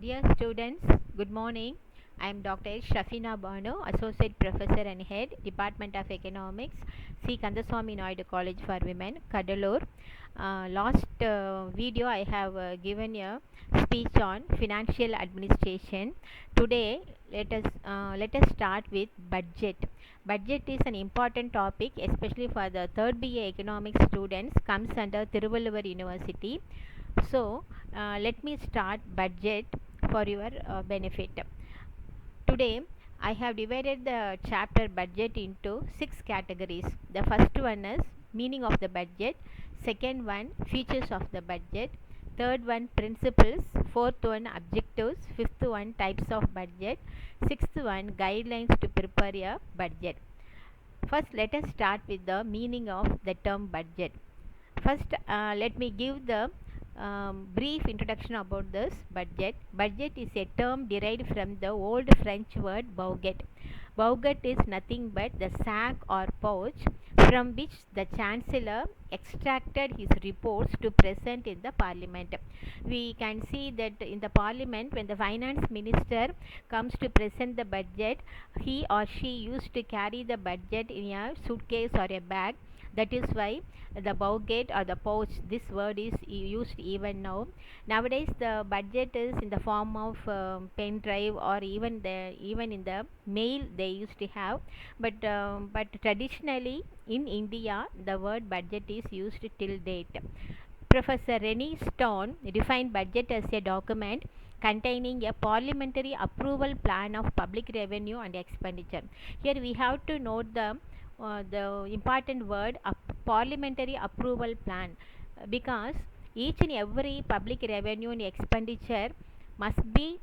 Dear students, good morning. I am Dr. Shafina Banu, Associate Professor and Head, Department of Economics, C. Kandaswamy Naidu College for Women, Kadalur. Last video I have given a speech on financial administration. Today let us start with budget. Budget is an important topic, especially for the third BA economics students. Comes under Tiruvallur University. So let me start budget for your benefit. Today I have divided the chapter budget into 6 categories. The first one is meaning of the budget, second one features of the budget, third one principles, fourth one objectives, fifth one types of budget, sixth one guidelines to prepare a budget. First let us start with the meaning of the term budget. First let me give the brief introduction about this budget. Budget is a term derived from the old French word budget. Budget is nothing but the sack or pouch from which the chancellor extracted his reports to present in the parliament. We can see that in the parliament, when the finance minister comes to present the budget, he or she used to carry the budget in a suitcase or a bag. That is why the budget or the pouch, this word is used even now. Nowadays the budget is in the form of pen drive, or even in the mail they used to have, but traditionally in India the word budget is used till date. Professor Rennie Stone defined budget as a document containing a parliamentary approval plan of public revenue and expenditure. Here we have to note the important word parliamentary approval plan, because each and every public revenue and expenditure must be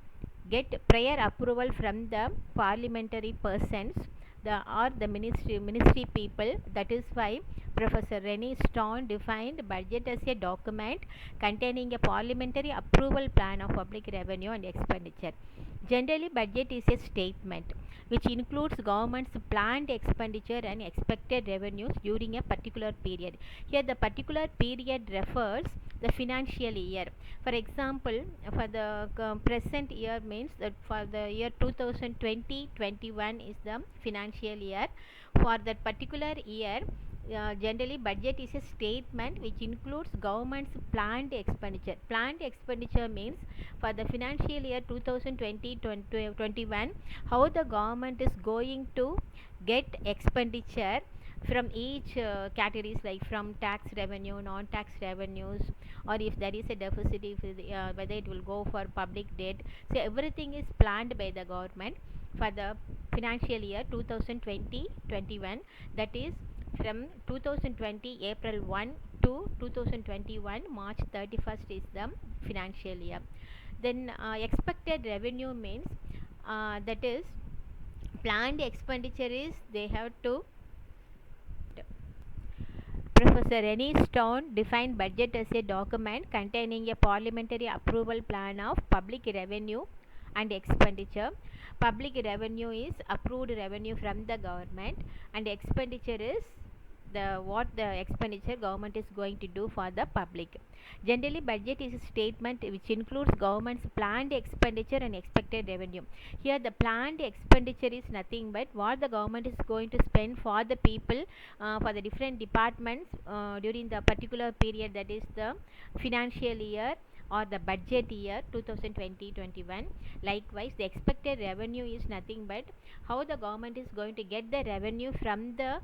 get prior approval from the parliamentary persons, the ministry people. That is why Professor Rennie Stone defined budget as a document containing a parliamentary approval plan of public revenue and expenditure. Generally, budget is a statement which includes government's planned expenditure and expected revenues during a particular period. Here the particular period refers the financial year. For example, for the present year means that for the year 2020-21 is the financial year. For that particular year, generally budget is a statement which includes government's planned expenditure. Planned expenditure means for the financial year 2020-21, how the government is going to get expenditure from each categories, like from tax revenue, non-tax revenues, or if there is a deficit, if whether it will go for public debt. So everything is planned by the government for the financial year 2020-21, that is from 2020 April 1 to 2021 March 31st is the financial year. Then expected revenue means that is planned expenditure is they have to. Professor Rennie Stone defined budget as a document containing a parliamentary approval plan of public revenue and expenditure. Public revenue is approved revenue from the government, and expenditure is what the expenditure government is going to do for the public. Generally, budget is a statement which includes government's planned expenditure and expected revenue. Here the planned expenditure is nothing but what the government is going to spend for the people, for the different departments during the particular period, that is the financial year or the budget year 2020-21. Likewise, the expected revenue is nothing but how the government is going to get the revenue from the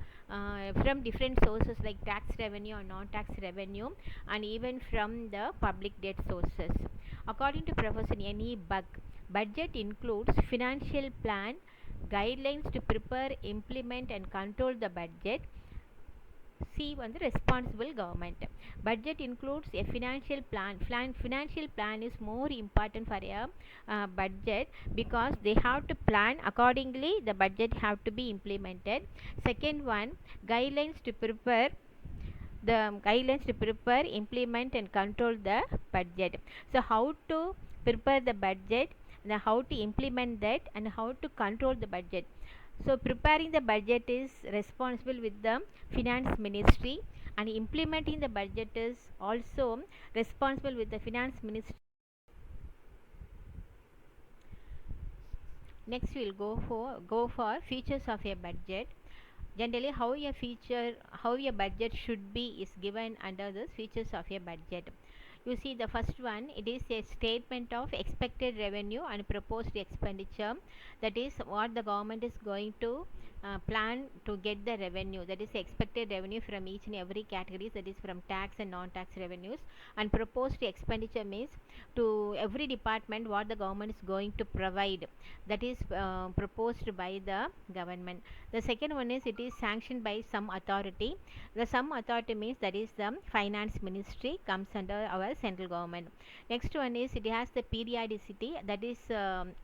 from different sources like tax revenue or non-tax revenue, and even from the public debt sources. According to Professor N.E. Buck, budget includes financial plan, guidelines to prepare, implement and control the budget. C on the responsible government. Budget includes a financial plan. Financial plan is more important for a budget, because they have to plan accordingly. The budget have to be implemented. Second one, guidelines to prepare. Implement and control the budget. So how to prepare the budget, and how to implement that, and how to control the budget. So preparing the budget is responsible with the finance ministry, and implementing the budget is also responsible with the finance ministry. Next we'll go for features of a budget. Generally, how a budget should be is given under the features of a budget. You see, the first one, it is a statement of expected revenue and proposed expenditure. That is what the government is going to plan to get the revenue, that is expected revenue from each and every categories, that is from tax and non-tax revenues. And proposed expenditure means to every department what the government is going to provide, that is proposed by the government. The second one is it is sanctioned by some authority. The some authority means that is the finance ministry, comes under our central government. Next one is it has the periodicity, that is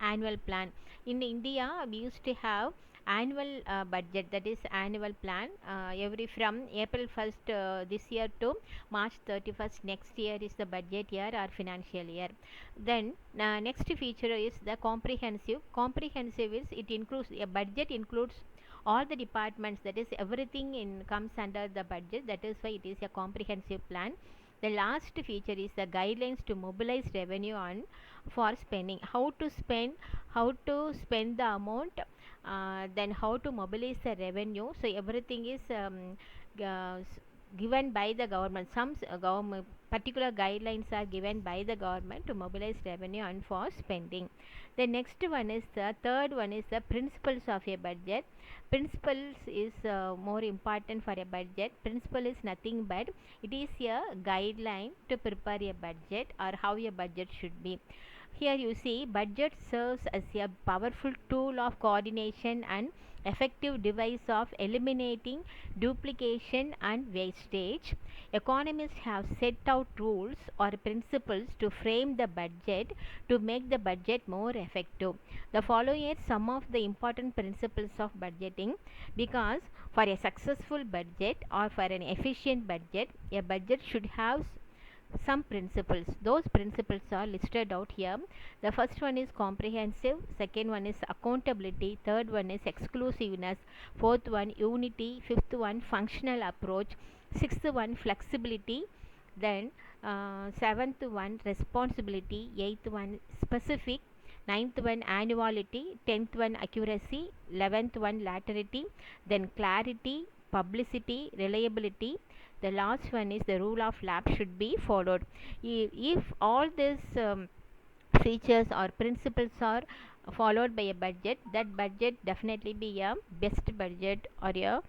annual plan. In India we used to have annual budget, that is annual plan, every from April 1st this year to March 31st next year is the budget year or financial year. Then next feature is the comprehensive is it includes a budget, includes all the departments, that is everything in comes under the budget, that is why it is a comprehensive plan. The last feature is the guidelines to mobilize revenue on for spending, how to spend the amount, then how to mobilize the revenue. So everything is given by the government. Some government particular guidelines are given by the government to mobilize revenue and for spending. The next one is the third one is the principles of a budget. Principles is more important for a budget. Principle is nothing but it is a guideline to prepare a budget or how a budget should be. Here you see budget serves as a powerful tool of coordination and effective device of eliminating duplication and wastage. Economists have set out rules or principles to frame the budget to make the budget more effective. The following are some of the important principles of budgeting, because for a successful budget or for an efficient budget, a budget should have some principles. Those principles are listed out here. The first one is comprehensive, second one is accountability, third one is exclusiveness, fourth one unity, fifth one functional approach, sixth one flexibility, then seventh one responsibility, eighth one specific, ninth one annuality, 10th one accuracy, 11th one laterity, then clarity, publicity, reliability. The last one is the rule of lab should be followed. If all these features or principles are followed by a budget, that budget definitely be a best budget or a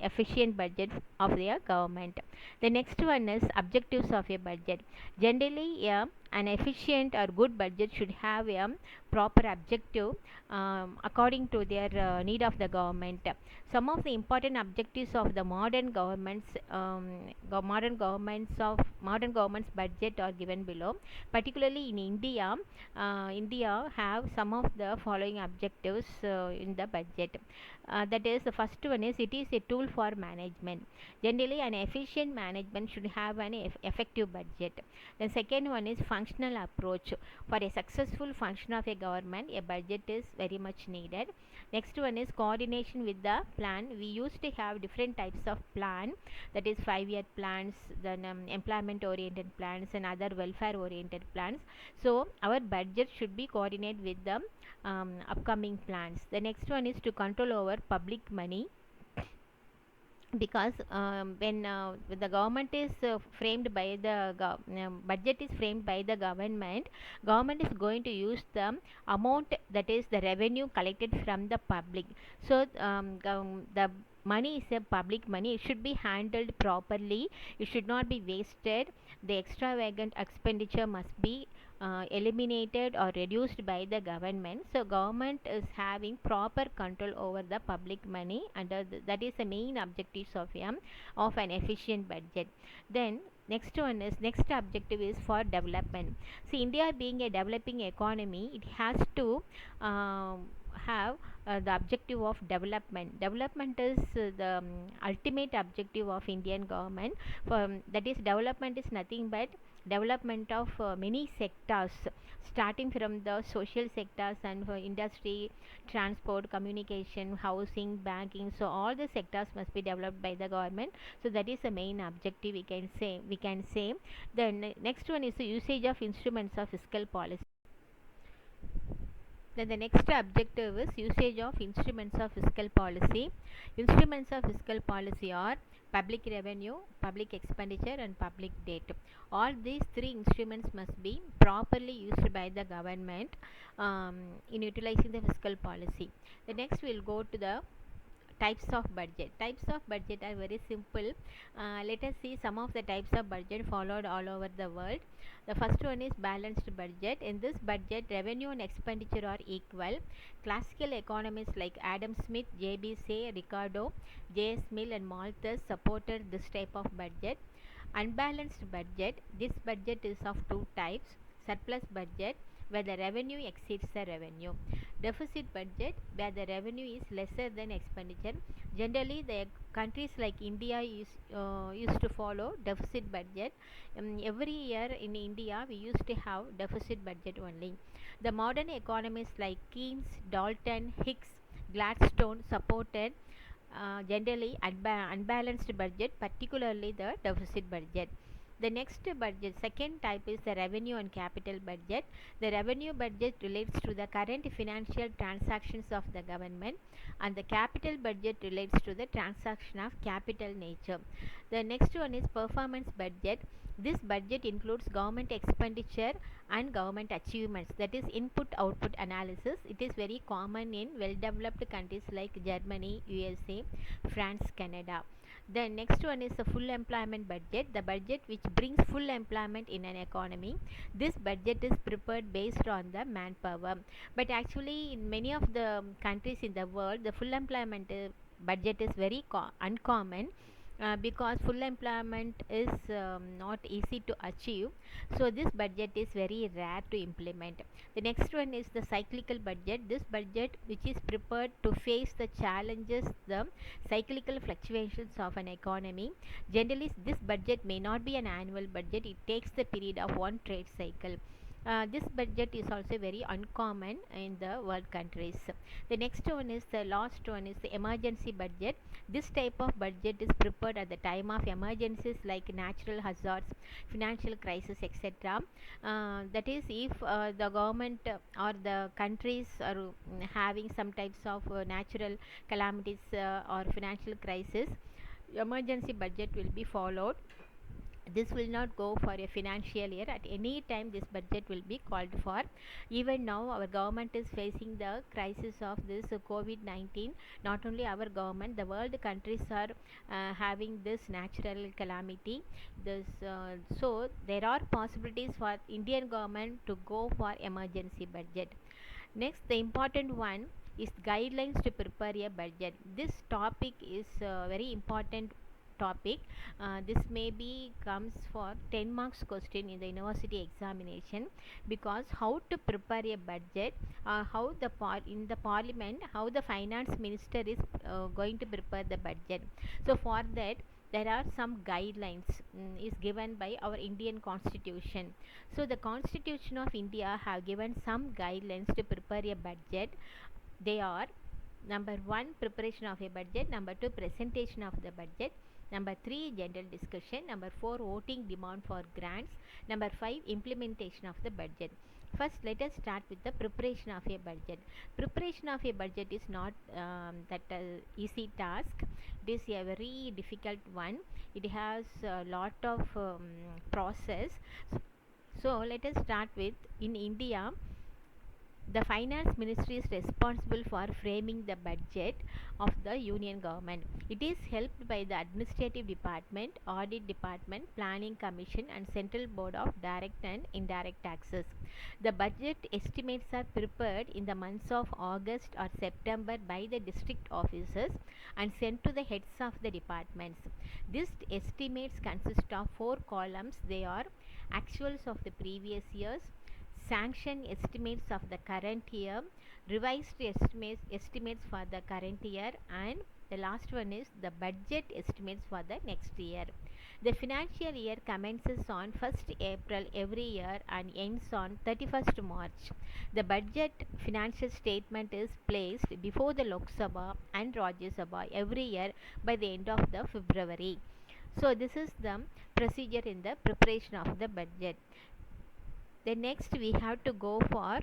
efficient budget of their government. The next one is objectives of a budget. Generally an efficient or good budget should have a proper objective according to their need of the government. Some of the important objectives of the modern government's budget are given below. Particularly in India, India have some of the following objectives in the budget. That is, the first one is it is a tool for management. Generally, an efficient management should have an effective budget. The second one is functional approach. For a successful function of a government, a budget is very much needed. Next one is coordination with the plan. We used to have different types of plan, that is 5-year plans, then employment oriented plans and other welfare oriented plans. So our budget should be coordinated with the upcoming plans. The next one is to control over public money, because when the government is framed by the budget is framed by the government is going to use the amount, that is the revenue collected from the public. So the money is a public money, it should be handled properly, it should not be wasted. The extravagant expenditure must be eliminated or reduced by the government. So government is having proper control over the public money, under that is the main objectives of an efficient budget. Then next one is next objective is for development. See, India being a developing economy, it has to have the objective of development. Development is the ultimate objective of Indian government. That is, development is nothing but development of many sectors, starting from the social sectors and industry, transport, communication, housing, banking. So all the sectors must be developed by the government. So that is the main objective, we can say. Then next one is the usage of instruments of fiscal policy. Then the next objective is usage of instruments of fiscal policy. Instruments of fiscal policy are public revenue, public expenditure, and public debt. All these three instruments must be properly used by the government in utilizing the fiscal policy. The next we'll go to the types of budget. Types of budget are very simple. Let us see some of the types of budget followed all over the world. The first one is balanced budget. In this budget, revenue and expenditure are equal. Classical economists like Adam Smith, J.B. Say, Ricardo, J.S. Mill, and Malthus supported this type of budget. Unbalanced budget. This budget is of two types: surplus budget, where the revenue exceeds the revenue; deficit budget, where the revenue is lesser than expenditure. Generally, the countries like India used to follow deficit budget. Every year in India, we used to have deficit budget only. The modern economists like Keynes, Dalton, Hicks, Gladstone supported generally unbalanced budget, particularly the deficit budget. The next budget, second type, is the revenue and capital budget. The revenue budget relates to the current financial transactions of the government, and the capital budget relates to the transaction of capital nature. The next one is performance budget. This budget includes government expenditure and government achievements, that is input output analysis. It is very common in well developed countries like Germany, USA, France, Canada. The next one is the full employment budget, the budget which brings full employment in an economy. This budget is prepared based on the manpower, but actually in many of the countries in the world, the full employment budget is very uncommon, because full employment is not easy to achieve. So this budget is very rare to implement. The next one is the cyclical budget. This budget which is prepared to face the challenges, the cyclical fluctuations of an economy. Generally, this budget may not be an annual budget. It takes the period of one trade cycle. This budget is also very uncommon in the world countries. The next one is the last one is the emergency budget. This type of budget is prepared at the time of emergencies like natural hazards, financial crisis, etc. That is, if the government or the countries are having some types of natural calamities or financial crisis, emergency budget will be followed. This will not go for a financial year. At any time this budget will be called for. Even now our government is facing the crisis of this COVID-19. Not only our government, the world countries are having this natural calamity. So there are possibilities for Indian government to go for emergency budget. Next, the important one is guidelines to prepare a budget. This topic is very important topic. This maybe comes for 10 marks question in the university examination, because how to prepare a budget, how the in the parliament, how the finance minister is going to prepare the budget. So for that there are some guidelines is given by our Indian constitution. So the constitution of India have given some guidelines to prepare a budget. They are: number 1, preparation of a budget; number 2, presentation of the budget; number 3, general discussion; number 4, voting demand for grants; number 5, implementation of the budget. First, let us start with the preparation of a budget. Preparation of a budget is not that easy task. It is a very difficult one. It has a lot of process. So let us start with, in India, the finance ministry is responsible for framing the budget of the union government. It is helped by the administrative department, audit department, planning commission, and central board of direct and indirect taxes. The budget estimates are prepared in the months of August or September by the district officers and sent to the heads of the departments. These estimates consist of 4 columns. They are actuals of the previous years, sanction estimates of the current year, revised estimates for the current year, and the last one is the budget estimates for the next year. The financial year commences on 1st April every year and ends on 31st March. The budget financial statement is placed before the Lok Sabha and Rajya Sabha every year by the end of the February. So this is the procedure in the preparation of the budget. Then next we have to go for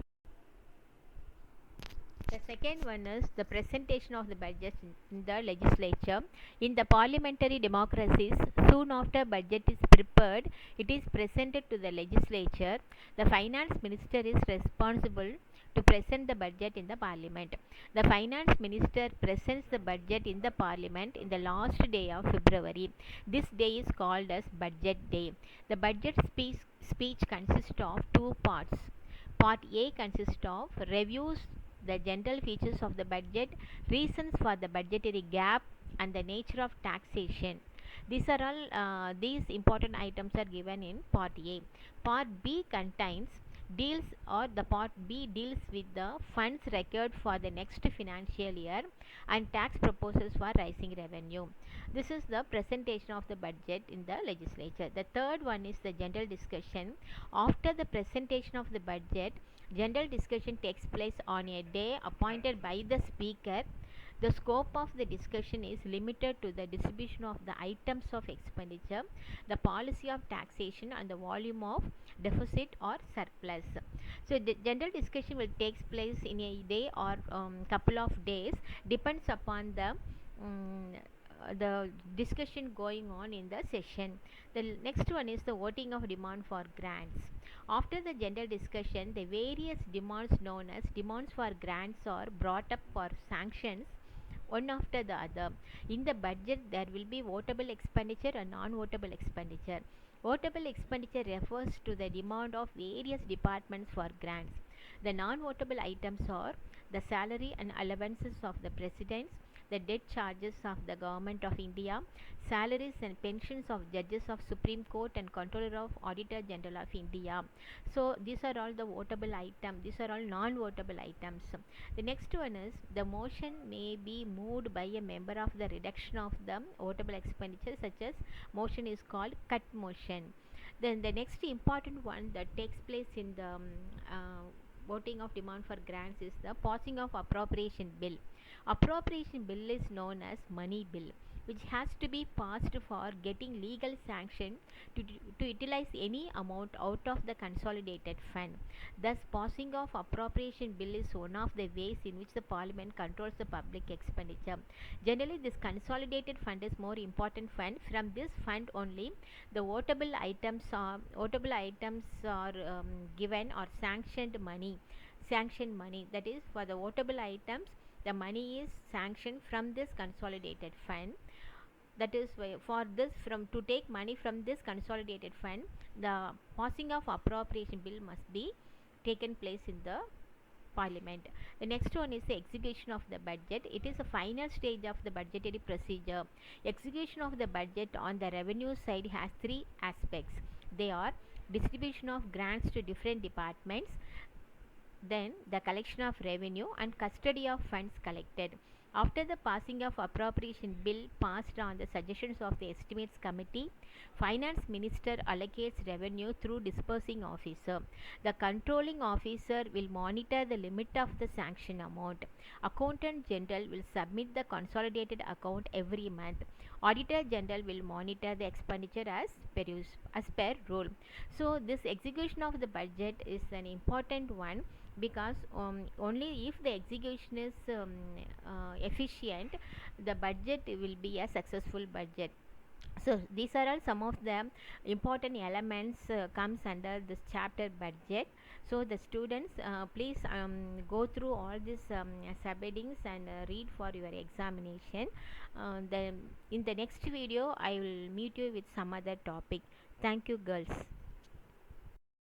The second one is the presentation of the budget in the legislature. In the parliamentary democracies, soon after budget is prepared, it is presented to the legislature. The finance minister is responsible to present the budget in the parliament. The finance minister presents the budget in the parliament in the last day of February. This day is called as budget day. The budget speech consists of two parts. Part A consists of reviews the general features of the budget, reasons for the budgetary gap, and the nature of taxation. These are all these important items are given in Part A. Part B contains deals or the Part B deals with the funds required for the next financial year and tax proposals for rising revenue. This is the presentation of the budget in the legislature. The third one is the general discussion. After the presentation of the budget, general discussion takes place on a day appointed by the speaker. The scope of the discussion is limited to the distribution of the items of expenditure, the policy of taxation, and the volume of deficit or surplus. So the general discussion will take place in a day or couple of days, depends upon the discussion going on in the session. The next one is the voting of demand for grants. After the general discussion, the various demands known as demands for grants are brought up for sanctions one after the other. In the budget, there will be votable expenditure and non-votable expenditure. Votable expenditure refers to the demand of various departments for grants. The non-votable items are the salary and allowances of the presidents, the debt charges of the government of India, salaries and pensions of judges of Supreme Court and Controller of Auditor General of India. So these are all the votable items. These are all non-votable items. The next one is the motion may be moved by a member of the reduction of the votable expenditure, such as motion is called cut motion. Then the next important one that takes place in the voting of demand for grants is the passing of appropriation bill. Appropriation bill is known as money bill, which has to be passed for getting legal sanction to utilize any amount out of the consolidated fund. Thus, passing of appropriation bill is one of the ways in which the parliament controls the public expenditure. Generally, this consolidated fund is more important fund. From this fund only, the votable items are given or sanctioned money. Sanctioned money, that is, for the votable items, the money is sanctioned from this consolidated fund. That is why for this, from to take money from this consolidated fund, the passing of appropriation bill must be taken place in the parliament. The next one is the execution of the budget. It is a final stage of the budgetary procedure. Execution of the budget on the revenue side has three aspects. They are distribution of grants to different departments, then the collection of revenue and custody of funds collected. After the passing of appropriation bill passed on the suggestions of the estimates committee, finance minister allocates revenue through disbursing officer. The controlling officer will monitor the limit of the sanction amount. Accountant general will submit the consolidated account every month. Auditor general will monitor the expenditure as per rule. So this execution of the budget is an important one, because only if the execution is efficient, the budget will be a successful budget. So these are all some of the important elements comes under this chapter budget. So the students, please go through all these subheadings and read for your examination. Then in the next video I will meet you with some other topic. Thank you, girls.